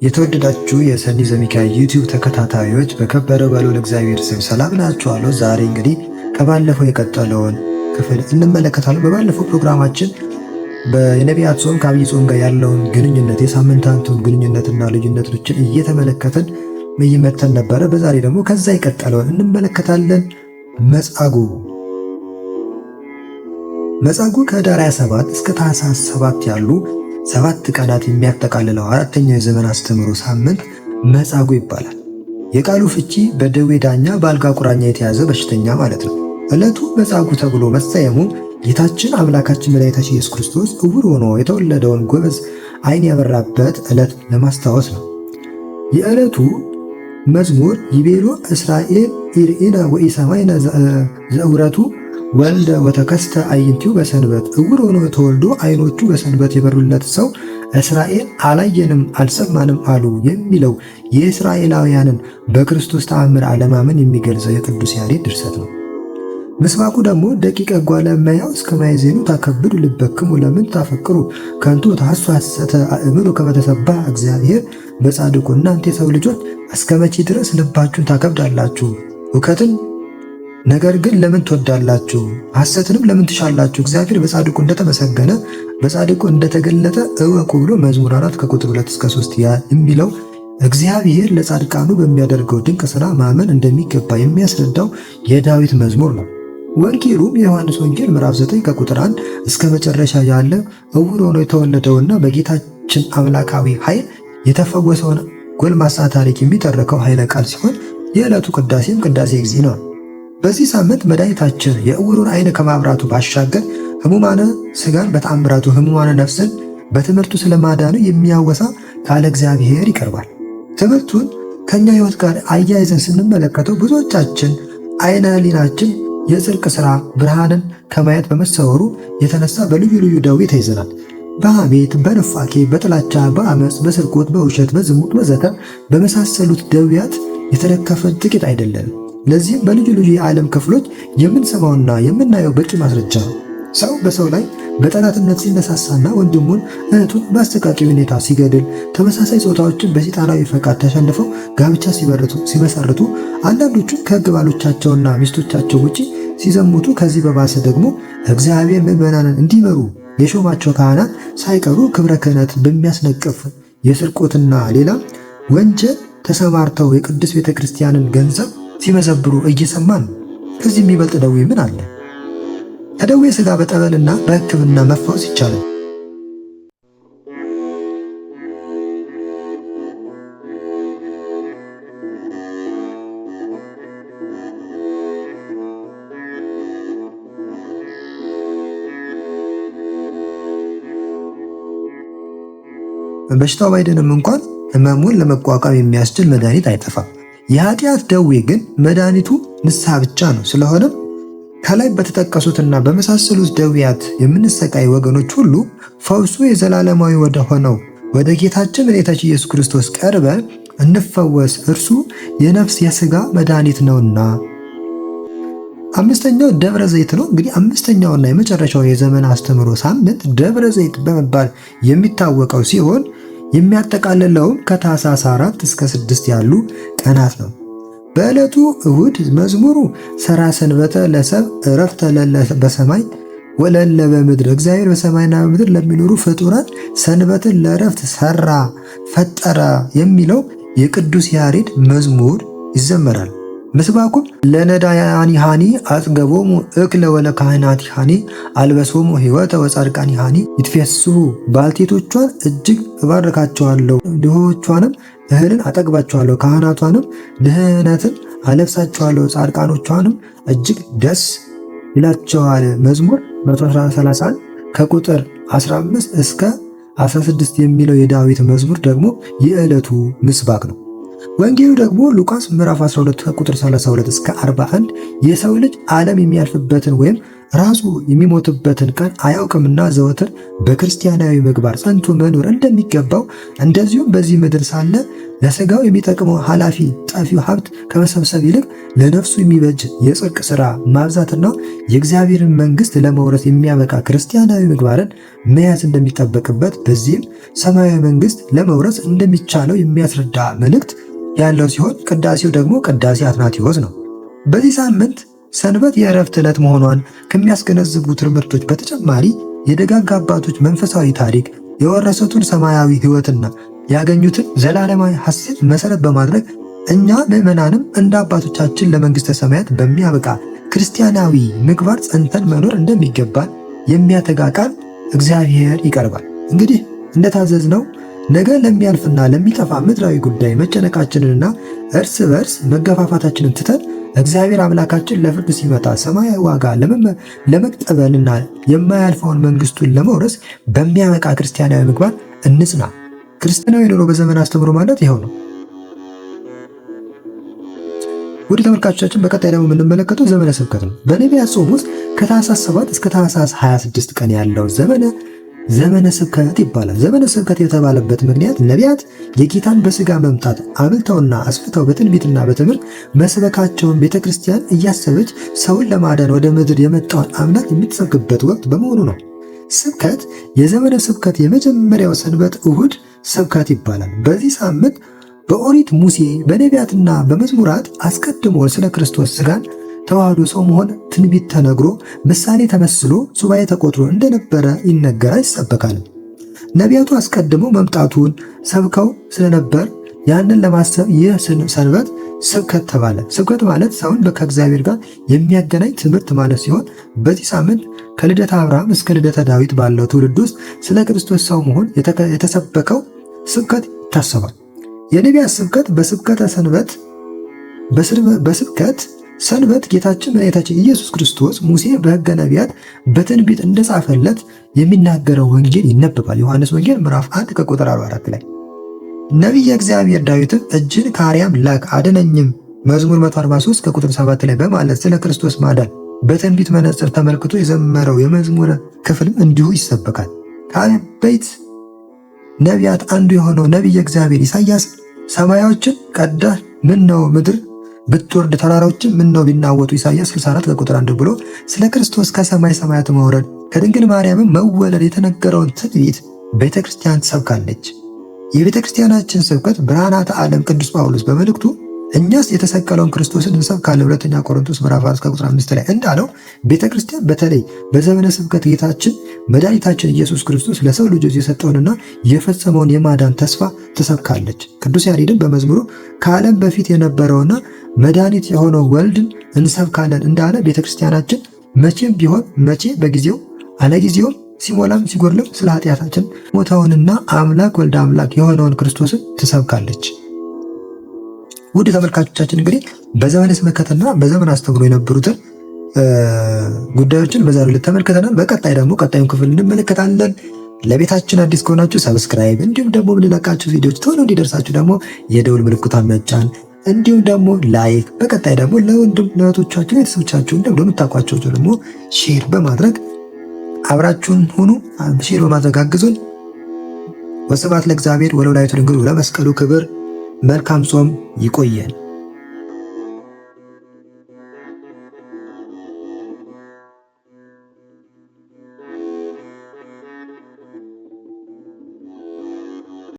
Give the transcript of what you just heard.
የተወደዳችሁ የሰኒ ዘሚካኤል ዩቲዩብ ተከታታዮች በከበረ በልዑል እግዚአብሔር ስም ሰላም ናችኋለሁ። ዛሬ እንግዲህ ከባለፈው የቀጠለውን ክፍል እንመለከታለን። በባለፈው ፕሮግራማችን የነቢያት ጾም ከአብይ ጾም ጋር ያለውን ግንኙነት የሳምንታቱን ግንኙነትና ልዩነቶችን እየተመለከትን መይመተን ነበረ። በዛሬ ደግሞ ከዛ የቀጠለውን እንመለከታለን። መጻጉዕ ከኅዳር 27 እስከ ታኅሳስ 7 ያሉ 7 ቀናት የሚያጠቃልለው አራተኛው የዘመን አስተምህሮ ሳምንት መጻጉዕ ይባላል። የቃሉ ፍቺ በደዌ ዳኛ በአልጋ ቁራኛ የተያዘ በሽተኛ ማለት ነው። ዕለቱ መጻጉዕ ተብሎ መሰየሙ ጌታችን አምላካችን መድኃኒታችን ኢየሱስ ክርስቶስ ዕውር ሆኖ የተወለደውን ጎበዝ ዓይን ያበራበት ዕለት ለማስታወስ ነው። የዕለቱ መዝሙር ይቤሎ እስራኤል ኢርኢነ ወኢሰማይነ ዘዕውረቱ ወልደ ወተከስተ አዕይንቲሁ በሰንበት። ዕውር ሆኖ ተወልዶ ዓይኖቹ በሰንበት የበሩለት ሰው እስራኤል አላየንም አልሰማንም አሉ የሚለው የእስራኤላውያንን በክርስቶስ ተአምር አለማመን የሚገልጸው የቅዱስ ያሬድ ድርሰት ነው። ምስባኩ ደግሞ ደቂቀ እጓለ እመሕያው እስከ ማይዜኑ ታከብዱ ልበክሙ ለምን ታፈቅሩ ከንቱ ተሐሱ ሐሰተ አእምሮ ከመ ተሰብሐ እግዚአብሔር በጻድቁ። እናንተ የሰው ልጆች እስከ መቼ ድረስ ልባችሁን ታከብዳላችሁ? እውቀትን ነገር ግን ለምን ትወዳላችሁ? ሐሰትንም ለምን ትሻላችሁ? እግዚአብሔር በጻድቁ እንደተመሰገነ በጻድቁ እንደተገለጠ እወቁ ብሎ መዝሙር 4 ከቁጥር 2 እስከ 3 የሚለው እግዚአብሔር ለጻድቃኑ በሚያደርገው ድንቅ ሥራ ማመን እንደሚገባ የሚያስረዳው የዳዊት መዝሙር ነው። ወንጌሉም የዮሐንስ ወንጌል ምዕራፍ 9 ከቁጥር 1 እስከ መጨረሻ ያለ ዕውር ሆኖ የተወለደውና በጌታችን አምላካዊ ኃይል የተፈወሰውን ጎልማሳ ታሪክ የሚተርከው ኃይለ ቃል ሲሆን የዕለቱ ቅዳሴም ቅዳሴ እግዚእ ነው። በዚህ ሳምንት መድኃኒታችን የዕውሩን ዓይን ከማብራቱ ባሻገር ሕሙማነ ሥጋን በተአምራቱ ሕሙማነ ነፍስን በትምህርቱ ስለማዳኑ የሚያወሳ ቃለ እግዚአብሔር ይቀርባል። ትምህርቱን ከእኛ ሕይወት ጋር አያይዘን ስንመለከተው ብዙዎቻችን ዓይነ ሕሊናችን የጽድቅ ሥራ ብርሃንን ከማየት በመሰወሩ የተነሳ በልዩ ልዩ ደዌ ተይዘናል። በሐሜት፣ በንፋቄ፣ በጥላቻ፣ በአመፅ፣ በስርቆት፣ በውሸት፣ በዝሙት ወዘተ በመሳሰሉት ደዌያት የተለከፈን ጥቂት አይደለንም። ለዚህም በልዩ ልዩ የዓለም ክፍሎች የምንሰማውና የምናየው በቂ ማስረጃ ነው። ሰው በሰው ላይ በጠላትነት ሲነሳሳና ወንድሙን እህቱን በአሰቃቂ ሁኔታ ሲገድል፣ ተመሳሳይ ጾታዎችን በሰይጣናዊ ፈቃድ ተሸንፈው ጋብቻ ሲመሰርቱ፣ አንዳንዶቹም ከሕግ ባሎቻቸውና ሚስቶቻቸው ውጪ ሲዘሙቱ፣ ከዚህ በባሰ ደግሞ እግዚአብሔር ምዕመናንን እንዲመሩ የሾማቸው ካህናት ሳይቀሩ ክብረ ክህነት በሚያስነቅፍ የስርቆትና ሌላ ወንጀል ተሰማርተው የቅዱስ ቤተ ክርስቲያንን ገንዘብ ሲመዘብሩ እየሰማን ከዚህ የሚበልጥ ደዌ ምን አለ? ከደዌ ሥጋ በጠበልና በሕክምና መፈወስ ይቻላል። በሽታው ባይድንም እንኳን ሕመሙን ለመቋቋም የሚያስችል መድኃኒት አይጠፋም። የኃጢአት ደዌ ግን መድኃኒቱ ንስሐ ብቻ ነው። ስለሆነም ከላይ በተጠቀሱትና በመሳሰሉት ደዌያት የምንሰቃይ ወገኖች ሁሉ ፈውሱ የዘላለማዊ ወደ ሆነው ወደ ጌታችን መድኃኒታችን ኢየሱስ ክርስቶስ ቀርበን እንፈወስ፣ እርሱ የነፍስ የሥጋ መድኃኒት ነውና። አምስተኛው ደብረ ዘይት ነው። እንግዲህ አምስተኛውና የመጨረሻው የዘመን አስተምህሮ ሳምንት ደብረ ዘይት በመባል የሚታወቀው ሲሆን የሚያጠቃልለውም ከታኅሳስ 4 እስከ 6 ያሉ ቀናት ነው። በዕለቱ እሁድ መዝሙሩ ሰራ ሰንበተ ለሰብ ዕረፍተ ለለ በሰማይ ወለለ በምድር። እግዚአብሔር በሰማይና በምድር ለሚኖሩ ፍጡራን ሰንበትን ለዕረፍት ሰራ ፈጠረ የሚለው የቅዱስ ያሬድ መዝሙር ይዘመራል። ምስባኩም ለነዳያኒሃኒ አጽገቦሙ እክለ ወለካህናቲሃኒ አልበሶሙ ሕይወተ ወጻድቃኒሃኒ ይትፌስሑ። ባልቴቶቿን እጅግ እባርካቸዋለሁ፣ ድሆቿንም እህልን አጠግባቸዋለሁ፣ ካህናቷንም ድህነትን አለብሳቸዋለሁ፣ ጻድቃኖቿንም እጅግ ደስ ይላቸዋል። መዝሙር 131 ከቁጥር 15 እስከ 16 የሚለው የዳዊት መዝሙር ደግሞ የዕለቱ ምስባክ ነው። ወንጌሉ ደግሞ ሉቃስ ምዕራፍ 12 ከቁጥር 32 እስከ 41 የሰው ልጅ ዓለም የሚያልፍበትን ወይም ራሱ የሚሞትበትን ቀን አያውቅምና ዘወትር በክርስቲያናዊ ምግባር ጸንቶ መኖር እንደሚገባው እንደዚሁም በዚህ ምድር ሳለ ለሥጋው የሚጠቅመው ኃላፊ ጠፊው ሀብት ከመሰብሰብ ይልቅ ለነፍሱ የሚበጅ የጽድቅ ሥራ ማብዛትና የእግዚአብሔርን መንግሥት ለመውረስ የሚያበቃ ክርስቲያናዊ ምግባርን መያዝ እንደሚጠበቅበት በዚህም ሰማያዊ መንግሥት ለመውረስ እንደሚቻለው የሚያስረዳ መልእክት ያለው ሲሆን ቅዳሴው ደግሞ ቅዳሴ አትናቴዎስ ነው። በዚህ ሳምንት ሰንበት የእረፍት ዕለት መሆኗን ከሚያስገነዝቡ ትምህርቶች በተጨማሪ የደጋግ አባቶች መንፈሳዊ ታሪክ የወረሱትን ሰማያዊ ሕይወትና ያገኙትን ዘላለማዊ ሐሴት መሠረት በማድረግ እኛ ምዕመናንም እንደ አባቶቻችን ለመንግሥተ ሰማያት በሚያበቃ ክርስቲያናዊ ምግባር ጸንተን መኖር እንደሚገባን የሚያተጋ ቃል እግዚአብሔር ይቀርባል። እንግዲህ እንደታዘዝነው ነገ ለሚያልፍና ለሚጠፋ ምድራዊ ጉዳይ መጨነቃችንንና እርስ በርስ መገፋፋታችንን ትተን እግዚአብሔር አምላካችን ለፍርድ ሲመጣ ሰማያዊ ዋጋ ለመቀበልና የማያልፈውን መንግሥቱን ለመውረስ በሚያበቃ ክርስቲያናዊ ምግባር እንጽና። ክርስቲያናዊ ኑሮ በዘመን አስተምሮ ማለት ይኸው ነው። ወደ ተመልካቾቻችን በቀጣይ ደግሞ የምንመለከተው ዘመነ ስብከት ነው። በነቢያት ጾም ውስጥ ከታኅሳስ 7 እስከ ታኅሳስ 26 ቀን ያለው ዘመነ ስብከት ይባላል። ዘመነ ስብከት የተባለበት ምክንያት ነቢያት የጌታን በሥጋ መምጣት አብልተውና አስፍተው በትንቢትና በትምህርት መስበካቸውን ቤተ ክርስቲያን እያሰበች ሰውን ለማዳን ወደ ምድር የመጣውን አምላክ የምትሰብክበት ወቅት በመሆኑ ነው። ስብከት የዘመነ ስብከት የመጀመሪያው ሰንበት እሁድ ስብከት ይባላል። በዚህ ሳምንት በኦሪት ሙሴ በነቢያትና በመዝሙራት አስቀድሞ ስለ ክርስቶስ ሥጋን ተዋህዶ ሰው መሆን ትንቢት ተነግሮ ምሳሌ ተመስሎ ሱባኤ ተቆጥሮ እንደነበረ ይነገራል፣ ይሰበካል። ነቢያቱ አስቀድሞ መምጣቱን ሰብከው ስለነበር ያንን ለማሰብ ይህ ሰንበት ስብከት ተባለ። ስብከት ማለት ሰውን ከእግዚአብሔር ጋር የሚያገናኝ ትምህርት ማለት ሲሆን በዚህ ሳምንት ከልደተ አብርሃም እስከ ልደተ ዳዊት ባለው ትውልድ ውስጥ ስለ ክርስቶስ ሰው መሆን የተሰበከው ስብከት ይታሰባል። የነቢያት ስብከት በስብከት ሰንበት ጌታችን መድኃኒታችን ኢየሱስ ክርስቶስ ሙሴ በሕገ ነቢያት በትንቢት እንደጻፈለት የሚናገረው ወንጌል ይነበባል። ዮሐንስ ወንጌል ምዕራፍ 1 ከቁጥር 44 ላይ ነቢየ እግዚአብሔር ዳዊትም እጅን ከአርያም ላክ አድነኝም መዝሙር 143 ከቁጥር 7 ላይ በማለት ስለ ክርስቶስ ማዳን በትንቢት መነጽር ተመልክቶ የዘመረው የመዝሙር ክፍልም እንዲሁ ይሰበካል። ከአበይት ነቢያት አንዱ የሆነው ነቢየ እግዚአብሔር ኢሳይያስ ሰማዮችን ቀዳህ ምን ነው ምድር ብትወርድ ተራራዎችን ምን ነው ቢናወጡ ኢሳይያስ 64 ከቁጥር 1 ብሎ ስለ ክርስቶስ ከሰማይ ሰማያት መውረድ ከድንግል ማርያም መወለድ የተነገረውን ትንቢት ቤተ ክርስቲያን ትሰብካለች። የቤተ ክርስቲያናችን ስብከት ብርሃናተ ዓለም ቅዱስ ጳውሎስ በመልእክቱ እኛስ የተሰቀለውን ክርስቶስን እንሰብካለን ሁለተኛ ቆሮንቶስ ምዕራፍ 4 ከቁጥር 5 ላይ እንዳለው ቤተ ክርስቲያን በተለይ በዘመነ ስብከት ጌታችን መድኃኒታችን ኢየሱስ ክርስቶስ ለሰው ልጆች የሰጠውንና የፈጸመውን የማዳን ተስፋ ትሰብካለች። ቅዱስ ያሬድም በመዝሙሩ ከዓለም በፊት የነበረውና መድኃኒት የሆነው ወልድን እንሰብካለን እንዳለ ቤተ ክርስቲያናችን መቼም ቢሆን መቼ በጊዜው አለጊዜውም ሲሞላም ሲጎርልም ስለ ኃጢአታችን ሞተውንና አምላክ ወልድ አምላክ የሆነውን ክርስቶስን ትሰብካለች። ውድ ተመልካቾቻችን እንግዲህ በዘመነ ስብከትና በዘመነ አስተምሮ የነበሩትን ጉዳዮችን በዛሬው ዕለት ተመልክተናል። በቀጣይ ደግሞ ቀጣዩን ክፍል እንመለከታለን። ለቤታችን አዲስ ከሆናችሁ ሰብስክራይብ፣ እንዲሁም ደግሞ የምንለቃችሁ ቪዲዮዎች ቶሎ እንዲደርሳችሁ ደግሞ የደውል ምልክቷን መጫን፣ እንዲሁም ደግሞ ላይክ፣ በቀጣይ ደግሞ ለወንድም ለእህቶቻችሁ ቤተሰቦቻችሁ እንዲሁም ለምታውቋቸው ደግሞ ሼር በማድረግ አብራችሁን ሁኑ። ሼር በማድረግ አግዙን። ወስብሐት ለእግዚአብሔር ወለወላዲቱ ድንግል ወለመስቀሉ ክብር። መልካም ጾም። ይቆየን።